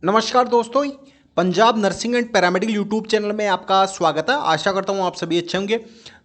नमस्कार दोस्तों, Punjab nursing and paramedical YouTube channel में आपका स्वागत है। आशा करता हूं आप सभी अच्छे होंगे।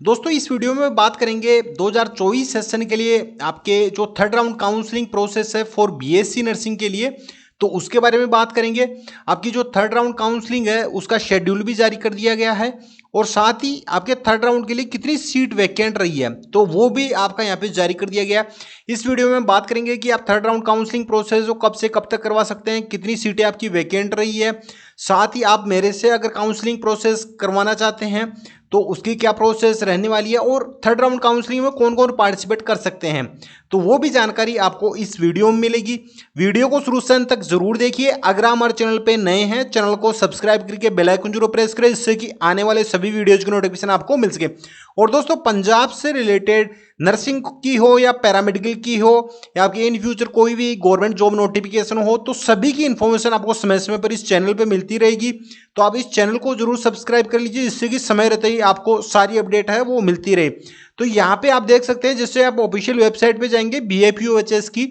दोस्तों, इस वीडियो में बात करेंगे 2024 सेशन के लिए आपके जो थर्ड राउंड काउंसलिंग प्रोसेस है फॉर बीएससी नर्सिंग के लिए, तो उसके बारे में बात करेंगे। आपकी जो थर्ड राउंड काउंसलिंग है उसका शेड्यूल भी जारी कर दिया गया है और साथ ही आपके थर्ड राउंड के लिए कितनी सीट वैकेंट रही है तो वो भी आपका यहाँ पे जारी कर दिया गया है। इस वीडियो में बात करेंगे कि आप थर्ड राउंड काउंसलिंग प्रोसेस को कब से कब तक करवा सकते हैं, कितनी सीटें आपकी वैकेंट रही है, साथ ही आप मेरे से अगर काउंसलिंग प्रोसेस करवाना चाहते हैं तो उसकी क्या प्रोसेस रहने वाली है और थर्ड राउंड काउंसलिंग में कौन कौन पार्टिसिपेट कर सकते हैं, तो वो भी जानकारी आपको इस वीडियो में मिलेगी। वीडियो को शुरू से अंत तक जरूर देखिए। अगर हमारे चैनल पे नए हैं, चैनल को सब्सक्राइब करके बेल आइकन जरूर प्रेस करें जिससे कि आने वाले सभी वीडियोज की नोटिफिकेशन आपको मिल सके। और दोस्तों, पंजाब से रिलेटेड नर्सिंग की हो या पैरामेडिकल की हो या आपकी इन फ्यूचर कोई भी गवर्नमेंट जॉब नोटिफिकेशन हो, तो सभी की इन्फॉर्मेशन आपको समय समय पर इस चैनल पे मिलती रहेगी। तो आप इस चैनल को जरूर सब्सक्राइब कर लीजिए जिससे कि समय रहते ही आपको सारी अपडेट है वो मिलती रहे। तो यहाँ पे आप देख सकते हैं, जिससे आप ऑफिशियल वेबसाइट पे जाएंगे BFUHS की,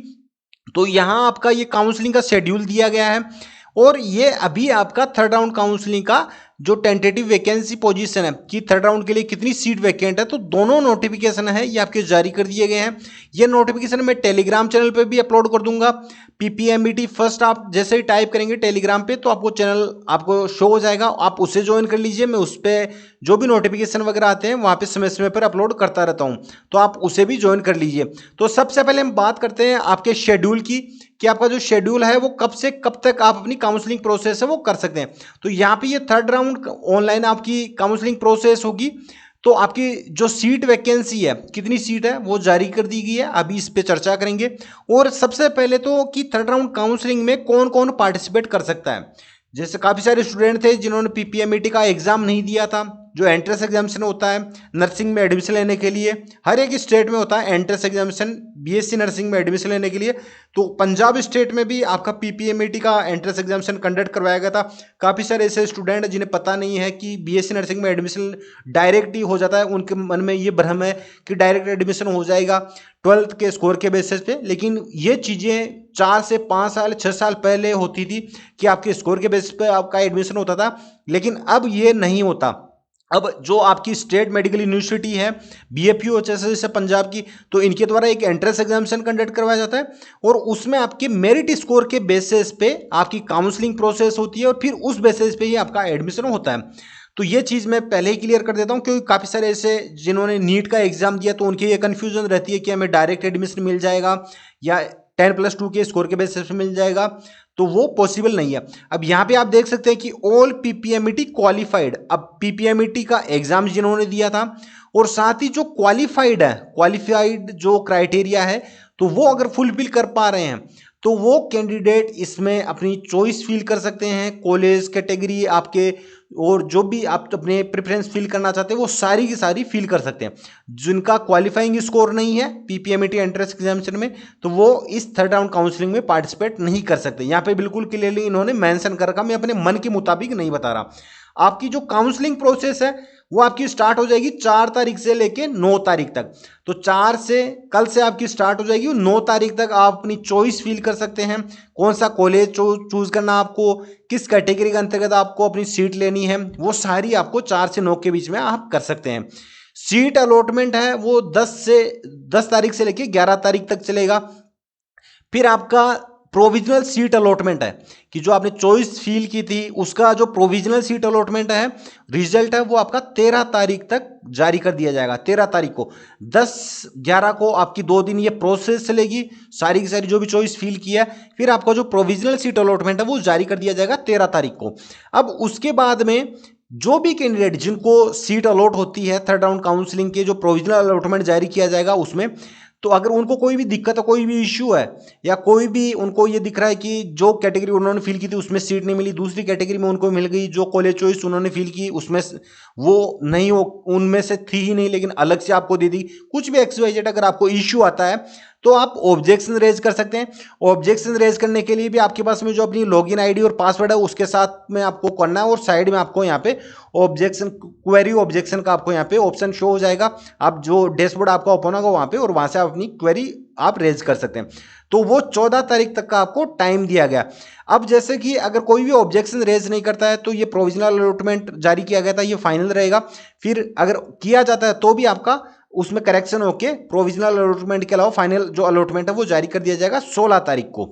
तो यहाँ आपका ये काउंसलिंग का शेड्यूल दिया गया है और ये अभी आपका थर्ड राउंड काउंसलिंग का जो टेंटेटिव वैकेंसी पोजीशन है कि थर्ड राउंड के लिए कितनी सीट वैकेंट है, तो दोनों नोटिफिकेशन है ये आपके जारी कर दिए गए हैं। ये नोटिफिकेशन मैं टेलीग्राम चैनल पे भी अपलोड कर दूंगा। PPMBT फर्स्ट आप जैसे ही टाइप करेंगे टेलीग्राम पे तो आपको चैनल आपको शो हो जाएगा, आप उसे ज्वाइन कर लीजिए। मैं उस पर जो भी नोटिफिकेशन वगैरह आते हैं वहाँ पे समय समय पर अपलोड करता रहता हूँ, तो आप उसे भी ज्वाइन कर लीजिए। तो सबसे पहले हम बात करते हैं आपके शेड्यूल की कि आपका जो शेड्यूल है वो कब से कब तक आप अपनी काउंसलिंग प्रोसेस है वो कर सकते हैं। तो यहाँ पे ये थर्ड राउंड ऑनलाइन आपकी काउंसलिंग प्रोसेस होगी। तो आपकी जो सीट वैकेंसी है, कितनी सीट है वो जारी कर दी गई है, अभी इस पे चर्चा करेंगे। और सबसे पहले तो कि थर्ड राउंड काउंसलिंग में कौन कौन पार्टिसिपेट कर सकता है। जैसे काफ़ी सारे स्टूडेंट थे जिन्होंने PPMBT का एग्जाम नहीं दिया था, जो एंट्रेंस एग्जामिनेशन होता है नर्सिंग में एडमिशन लेने के लिए, हर एक स्टेट में होता है एंट्रेंस एग्जामिनेशन BSc नर्सिंग में एडमिशन लेने के लिए। तो पंजाब स्टेट में भी आपका PPMBT का एंट्रेंस एग्जामिनेशन कंडक्ट करवाया गया था। काफ़ी सारे ऐसे स्टूडेंट हैं जिन्हें पता नहीं है कि BSc नर्सिंग में एडमिशन डायरेक्ट ही हो जाता है, उनके मन में ये भ्रम है कि डायरेक्ट एडमिशन हो जाएगा 12th के स्कोर के बेसिस पे। लेकिन ये चीज़ें 4 से 5 साल 6 साल पहले होती थी कि आपके स्कोर के बेसिस पे आपका एडमिशन होता था, लेकिन अब ये नहीं होता। अब जो आपकी स्टेट मेडिकल यूनिवर्सिटी है BFUHS जैसे पंजाब की, तो इनके द्वारा एक एंट्रेंस एग्जामिनेशन कंडक्ट करवाया जाता है और उसमें आपके मेरिट स्कोर के बेसिस पे आपकी काउंसलिंग प्रोसेस होती है और फिर उस बेसिस पे ही आपका एडमिशन होता है। तो ये चीज़ मैं पहले ही क्लियर कर देता हूँ क्योंकि काफ़ी सारे ऐसे जिन्होंने नीट का एग्जाम दिया तो उनकी ये कन्फ्यूजन रहती है कि हमें डायरेक्ट एडमिशन मिल जाएगा या 10+2 के स्कोर के बेसिस पे मिल जाएगा, तो वो पॉसिबल नहीं है। अब यहाँ पे आप देख सकते हैं कि ऑल PPMBT क्वालिफाइड, अब PPMBT का एग्जाम जिन्होंने दिया था और साथ ही जो क्वालिफाइड है, क्वालिफाइड जो क्राइटेरिया है, तो वो अगर फुलफिल कर पा रहे हैं तो वो कैंडिडेट इसमें अपनी चॉइस फिल कर सकते हैं। कॉलेज कैटेगरी आपके और जो भी आप अपने प्रेफरेंस फिल करना चाहते हैं वो सारी की सारी फिल कर सकते हैं। जिनका क्वालिफाइंग स्कोर नहीं है PPMBT एंट्रेंस एग्जामिनेशन में, तो वो इस थर्ड राउंड काउंसलिंग में पार्टिसिपेट नहीं कर सकते। यहाँ पे बिल्कुल क्लियरली इन्होंने मेंशन कर रखा, मैं अपने मन के मुताबिक नहीं बता रहा। आपकी जो काउंसलिंग प्रोसेस है वो आपकी स्टार्ट हो जाएगी 4 तारीख से लेके 9 तारीख तक। तो 4 से कल से आपकी स्टार्ट हो जाएगी, 9 तारीख तक आप अपनी चॉइस फिल कर सकते हैं। कौन सा कॉलेज चूज करना, आपको किस कैटेगरी के अंतर्गत आपको अपनी सीट लेनी है, वो सारी आपको 4 से 9 के बीच में आप कर सकते हैं। सीट अलॉटमेंट है वो 10 तारीख से लेके 11 तारीख तक चलेगा। फिर आपका प्रोविजनल सीट अलॉटमेंट है कि जो आपने चॉइस फील की थी उसका जो प्रोविजनल सीट अलॉटमेंट है, रिजल्ट है वो आपका 13 तारीख तक जारी कर दिया जाएगा। 13 तारीख को 10-11 को आपकी 2 दिन ये प्रोसेस चलेगी, सारी की सारी जो भी चॉइस फील किया है। फिर आपका जो प्रोविजनल सीट अलॉटमेंट है वो जारी कर दिया जाएगा 13 तारीख को। अब उसके बाद में जो भी कैंडिडेट जिनको सीट अलॉट होती है थर्ड राउंड काउंसलिंग के जो प्रोविजनल अलॉटमेंट जारी किया जाएगा उसमें, तो अगर उनको कोई भी दिक्कत है, कोई भी इश्यू है या कोई भी उनको ये दिख रहा है कि जो कैटेगरी उन्होंने फिल की थी उसमें सीट नहीं मिली, दूसरी कैटेगरी में उनको मिल गई, जो कॉलेज चॉइस उन्होंने फिल की उसमें वो नहीं हो, उनमें से थी ही नहीं लेकिन अलग से आपको दे दी, कुछ भी XYZ अगर आपको इश्यू आता है तो आप ऑब्जेक्शन रेज कर सकते हैं। ऑब्जेक्शन रेज करने के लिए भी आपके पास में जो अपनी लॉगिन आईडी और पासवर्ड है उसके साथ में आपको करना है और साइड में आपको यहाँ पे ऑब्जेक्शन, क्वेरी ऑब्जेक्शन का आपको यहाँ पे ऑप्शन शो हो जाएगा। आप जो डैशबोर्ड आपका ओपन होगा वहाँ पे, और वहाँ से आप अपनी क्वेरी आप रेज कर सकते हैं। तो वो 14 तारीख तक का आपको टाइम दिया गया। अब जैसे कि अगर कोई भी ऑब्जेक्शन रेज नहीं करता है तो ये प्रोविजनल अलॉटमेंट जारी किया गया था, ये फाइनल रहेगा। फिर अगर किया जाता है तो भी आपका उसमें करेक्शन होके प्रोविजनल अलॉटमेंट के अलावा फाइनल जो अलॉटमेंट है वो जारी कर दिया जाएगा 16 तारीख को।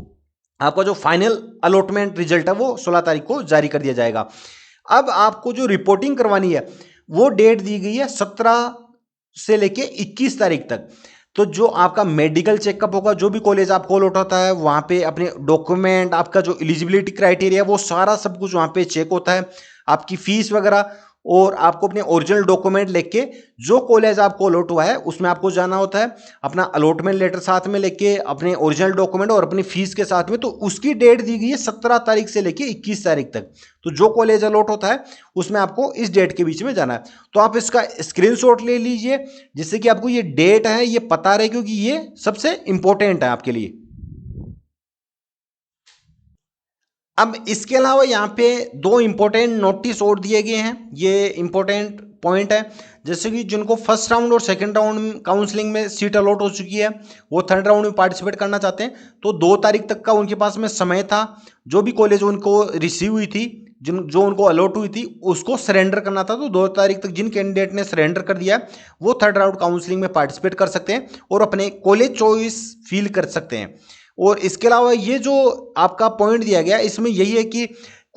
आपका जो फाइनल अलॉटमेंट रिजल्ट है वो 16 तारीख को जारी कर दिया जाएगा। अब आपको जो रिपोर्टिंग करवानी है वो डेट दी गई है 17 से लेके 21 तारीख तक। तो जो आपका मेडिकल चेकअप होगा, जो भी कॉलेज आपको अलॉट होता है वहां पे अपने डॉक्यूमेंट, आपका जो एलिजिबिलिटी क्राइटेरिया वो सारा सब कुछ वहां पे चेक होता है, आपकी फीस वगैरह, और आपको अपने ओरिजिनल डॉक्यूमेंट लेके जो कॉलेज आपको अलॉट हुआ है उसमें आपको जाना होता है, अपना अलॉटमेंट लेटर साथ में लेके, अपने ओरिजिनल डॉक्यूमेंट और अपनी फीस के साथ में। तो उसकी डेट दी गई है 17 तारीख से लेके 21 तारीख तक। तो जो कॉलेज अलॉट होता है उसमें आपको इस डेट के बीच में जाना है। तो आप इसका स्क्रीनशॉट ले लीजिए जिससे कि आपको ये डेट है ये पता रहे, क्योंकि ये सबसे इंपॉर्टेंट है आपके लिए। अब इसके अलावा यहाँ पे दो इंपॉर्टेंट नोटिस और दिए गए हैं, ये इंपॉर्टेंट पॉइंट है। जैसे कि जिनको फर्स्ट राउंड और सेकंड राउंड काउंसलिंग में सीट अलॉट हो चुकी है वो थर्ड राउंड में पार्टिसिपेट करना चाहते हैं, तो 2 तारीख तक का उनके पास में समय था। जो भी कॉलेज उनको रिसीव हुई थी, जो उनको अलॉट हुई थी उसको सरेंडर करना था। तो 2 तारीख तक जिन कैंडिडेट ने सरेंडर कर दिया वो थर्ड राउंड काउंसलिंग में पार्टिसिपेट कर सकते हैं और अपने कॉलेज चॉइस फील कर सकते हैं। और इसके अलावा ये जो आपका पॉइंट दिया गया इसमें यही है कि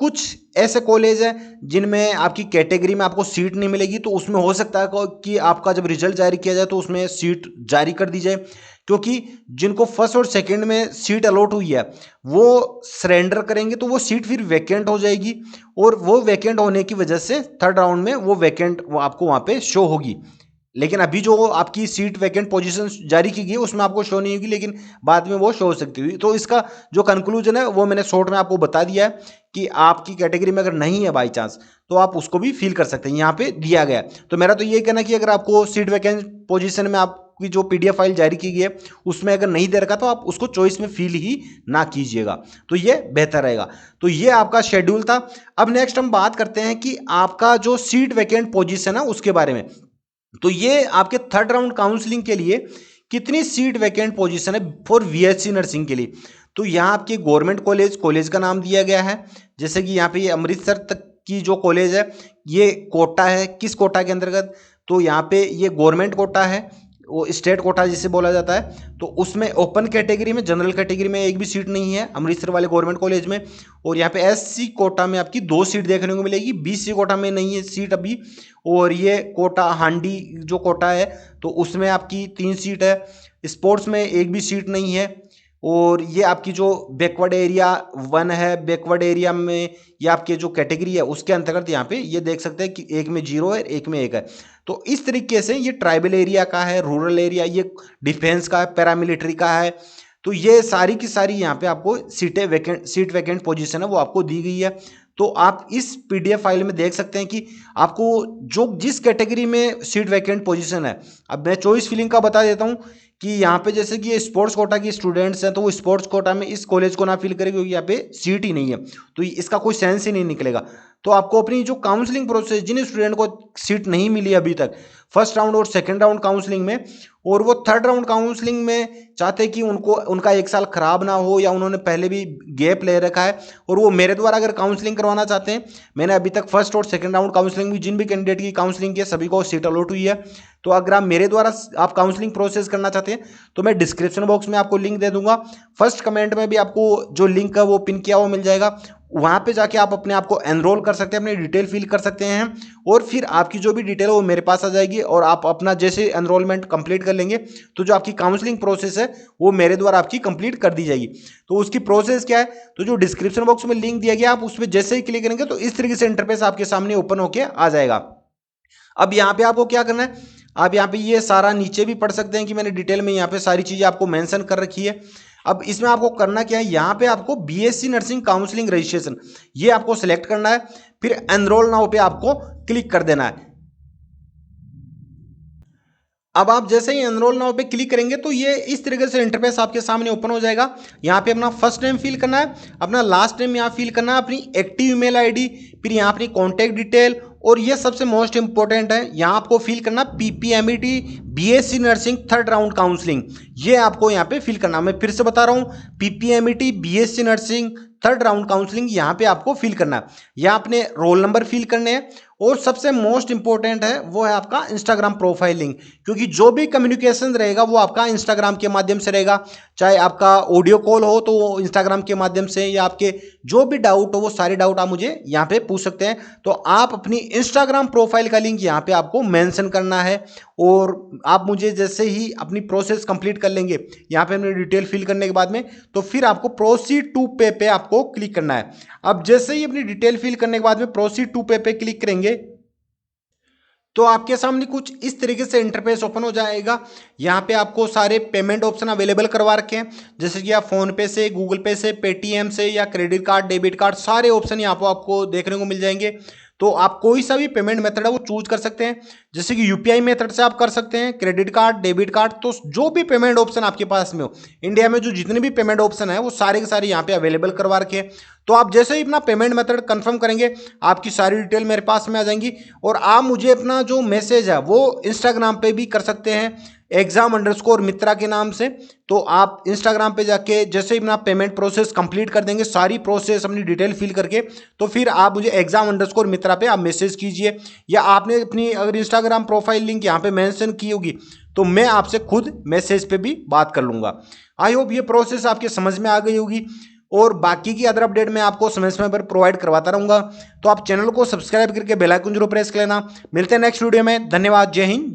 कुछ ऐसे कॉलेज हैं जिनमें आपकी कैटेगरी में आपको सीट नहीं मिलेगी, तो उसमें हो सकता है कि आपका जब रिजल्ट जारी किया जाए तो उसमें सीट जारी कर दी जाए, क्योंकि जिनको फर्स्ट और सेकंड में सीट अलॉट हुई है वो सरेंडर करेंगे तो वो सीट फिर वैकेंट हो जाएगी, और वो वैकेंट होने की वजह से थर्ड राउंड में वो वैकेंट वो आपको वहाँ पे शो होगी। लेकिन अभी जो आपकी सीट वैकेंट पोजीशन जारी की गई है उसमें आपको शो नहीं होगी, लेकिन बाद में वो शो हो सकती हुई। तो इसका जो कंक्लूजन है वो मैंने शॉर्ट में आपको बता दिया है कि आपकी कैटेगरी में अगर नहीं है बाई चांस तो आप उसको भी फील कर सकते हैं, यहाँ पे दिया गया है। तो मेरा तो ये कहना कि अगर आपको सीट वैकेंट पोजीशन में आपकी जो PDF फाइल जारी की गई है उसमें अगर नहीं दे रखा तो आप उसको चॉइस में फील ही ना कीजिएगा, तो ये बेहतर रहेगा। तो ये आपका शेड्यूल था। अब नेक्स्ट हम बात करते हैं कि आपका जो सीट वैकेंट पोजीशन है उसके बारे में। तो ये आपके थर्ड राउंड काउंसलिंग के लिए कितनी सीट वैकेंट पोजीशन है फॉर VSC नर्सिंग के लिए। तो यहाँ आपके गवर्नमेंट कॉलेज का नाम दिया गया है। जैसे कि यहाँ पे ये अमृतसर तक की जो कॉलेज है ये कोटा है, किस कोटा के अंतर्गत, तो यहाँ पे ये गवर्नमेंट कोटा है, वो स्टेट कोटा जिसे बोला जाता है। तो उसमें ओपन कैटेगरी में, जनरल कैटेगरी में एक भी सीट नहीं है अमृतसर वाले गवर्नमेंट कॉलेज में। और यहाँ पे SC कोटा में आपकी 2 सीट देखने को मिलेगी, BC कोटा में नहीं है सीट अभी। और ये कोटा हांडी जो कोटा है तो उसमें आपकी 3 सीट है। स्पोर्ट्स में एक भी सीट नहीं है। और ये आपकी जो बैकवर्ड एरिया 1 है, बैकवर्ड एरिया में ये आपके जो कैटेगरी है उसके अंतर्गत यहाँ पे ये देख सकते हैं कि एक में 0 है, एक में 1 है। तो इस तरीके से ये ट्राइबल एरिया का है, रूरल एरिया, ये डिफेंस का है, पैरामिलिट्री का है। तो ये सारी की सारी यहाँ पे आपको सीट वैकेंट पोजीशन है वो आपको दी गई है। तो आप इस PDF फाइल में देख सकते हैं कि आपको जो जिस कैटेगरी में सीट वैकेंट पोजीशन है। अब मैं चॉइस फिलिंग का बता देता हूँ कि यहाँ पे जैसे कि ये स्पोर्ट्स कोटा की स्टूडेंट्स हैं तो वो स्पोर्ट्स कोटा में इस कॉलेज को ना फिल करें क्योंकि यहाँ पे सीट ही नहीं है, तो इसका कोई सेंस ही नहीं निकलेगा। तो आपको अपनी जो काउंसलिंग प्रोसेस, जिन स्टूडेंट को सीट नहीं मिली अभी तक फर्स्ट राउंड और सेकंड राउंड काउंसलिंग में, और वो थर्ड राउंड काउंसलिंग में चाहते कि उनका 1 साल खराब ना हो, या उन्होंने पहले भी गैप ले रखा है और वो मेरे द्वारा अगर काउंसलिंग करवाना चाहते हैं, मैंने अभी तक फर्स्ट और सेकंड राउंड काउंसलिंग में जिन भी कैंडिडेट की काउंसलिंग की सभी को सीट अलॉट हुई है। तो अगर आप मेरे द्वारा आप काउंसलिंग प्रोसेस करना चाहते हैं तो मैं डिस्क्रिप्शन बॉक्स में आपको लिंक दे दूंगा, फर्स्ट कमेंट में भी आपको जो लिंक है वो पिन किया हुआ मिल जाएगा। वहाँ पे जाके आप अपने आप को एनरोल कर सकते हैं, अपनी डिटेल फिल कर सकते हैं, और फिर आपकी जो भी डिटेल है वो मेरे पास आ जाएगी। और आप अपना जैसे एनरोलमेंट कंप्लीट कर लेंगे तो जो आपकी काउंसलिंग प्रोसेस है वो मेरे द्वारा आपकी कंप्लीट कर दी जाएगी। तो उसकी प्रोसेस क्या है, तो जो डिस्क्रिप्शन बॉक्स में लिंक दिया गया आप उस पर जैसे ही क्लिक करेंगे तो इस तरीके से इंटरफेस आपके सामने ओपन होकर आ जाएगा। अब यहाँ पे आपको क्या करना है, आप यहाँ पे ये सारा नीचे भी पढ़ सकते हैं कि मैंने डिटेल में यहाँ पे सारी चीज़ें आपको मेंशन कर रखी है। अब इसमें आपको करना क्या है, यहाँ पे आपको BSc नर्सिंग काउंसलिंग रजिस्ट्रेशन ये आपको सेलेक्ट करना है, फिर एनरोल नाउ पे आपको क्लिक कर देना है। अब आप जैसे ही एनरोल नाउ पे क्लिक करेंगे तो ये इस तरीके से इंटरफेस आपके सामने ओपन हो जाएगा। यहाँ पे अपना फर्स्ट नेम फिल करना है, अपना लास्ट नेम यहाँ फिल करना है, अपनी एक्टिव ईमेल ID, फिर यहाँ अपनी कॉन्टैक्ट डिटेल और ये सबसे मोस्ट इंपॉर्टेंट है, यहाँ आपको फिल करना PPMET BSc nursing third round counselling, ये आपको यहाँ पे फिल करना। मैं फिर से बता रहा हूँ, PPMET BSc nursing third round counselling यहाँ पे आपको फिल करना है। यहाँ अपने रोल नंबर फिल करने हैं और सबसे मोस्ट इंपॉर्टेंट है वो है आपका इंस्टाग्राम प्रोफाइल लिंक, क्योंकि जो भी कम्युनिकेशन रहेगा वो आपका इंस्टाग्राम के माध्यम से रहेगा। चाहे आपका ऑडियो कॉल हो तो वो इंस्टाग्राम के माध्यम से, या आपके जो भी डाउट हो वो सारे डाउट आप मुझे यहाँ पे पूछ सकते हैं। तो आप अपनी इंस्टाग्राम प्रोफाइल का लिंक यहाँ पे आपको मेंशन करना है और आप मुझे जैसे ही अपनी प्रोसेस कंप्लीट कर लेंगे यहाँ पे अपनी डिटेल फिल करने के बाद में, तो फिर आपको प्रोसीड टू पे पे आपको क्लिक करना है। अब जैसे ही अपनी डिटेल फिल करने के बाद में प्रोसीड टू पे पे क्लिक करेंगे तो आपके सामने कुछ इस तरीके से इंटरफेस ओपन हो जाएगा। यहाँ पे आपको सारे पेमेंट ऑप्शन अवेलेबल करवा रखे हैं, जैसे कि आप फोन पे से, गूगल पे से, पेटीएम से या क्रेडिट कार्ड, डेबिट कार्ड, सारे ऑप्शन यहाँ पर आपको देखने को मिल जाएंगे। तो आप कोई सा भी पेमेंट मेथड है वो चूज कर सकते हैं, जैसे कि यूपीआई मेथड से आप कर सकते हैं, क्रेडिट कार्ड, डेबिट कार्ड, तो जो भी पेमेंट ऑप्शन आपके पास में हो, इंडिया में जो जितने भी पेमेंट ऑप्शन है वो सारे के सारे यहाँ पे अवेलेबल करवा रखे हैं। तो आप जैसे ही अपना पेमेंट मेथड कंफर्म करेंगे आपकी सारी डिटेल मेरे पास में आ जाएंगी और आप मुझे अपना जो मैसेज है वो इंस्टाग्राम पे भी कर सकते हैं exam_mitra के नाम से। तो आप इंस्टाग्राम पे जाके जैसे ही अपना पेमेंट प्रोसेस कंप्लीट कर देंगे, सारी प्रोसेस अपनी डिटेल फिल करके, तो फिर आप मुझे exam_mitra पे आप मैसेज कीजिए, या आपने अपनी अगर इंस्टाग्राम प्रोफाइल लिंक यहाँ पे मेंशन की होगी तो मैं आपसे खुद मैसेज पे भी बात कर लूँगा। आई होप ये प्रोसेस आपके समझ में आ गई होगी और बाकी की अदर अपडेट मैं आपको समय समय पर प्रोवाइड करवाता रहूँगा। तो आप चैनल को सब्सक्राइब करके बेल आइकन जरूर प्रेस कर लेना। मिलते हैं नेक्स्ट वीडियो में, धन्यवाद, जय हिंद।